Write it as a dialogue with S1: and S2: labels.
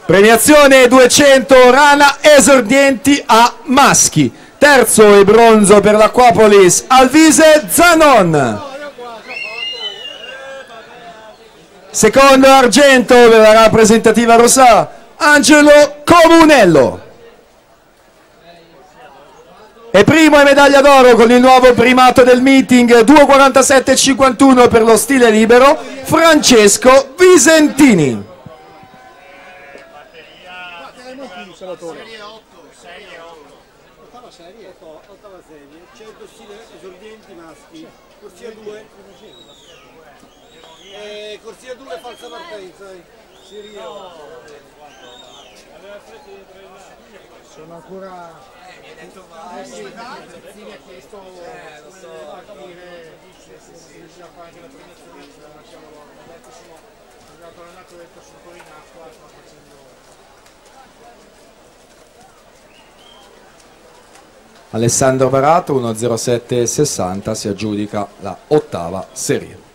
S1: Premiazione 200 rana esordienti a maschi. Terzo e bronzo per l'Acquapolis Alvise Zanon. Secondo argento per la rappresentativa Rosà Angelo Comunello. E primo e medaglia d'oro con il nuovo primato del meeting 2:47,51 per lo stile libero Francesco Visentini.
S2: Serie 8, ottava serie, 100 stile esordienti maschi, corsia 2, corsia 2 falsa partenza, serie 8. Sono ancora si ha chiesto a dire se riusciva a fare anche la premiazione, ce la lasciamo loro, ho detto sono arrivato all'annato, ho detto sono ancora in acqua, sto facendo.
S1: Alessandro Barato 1:07,60 si aggiudica la ottava serie.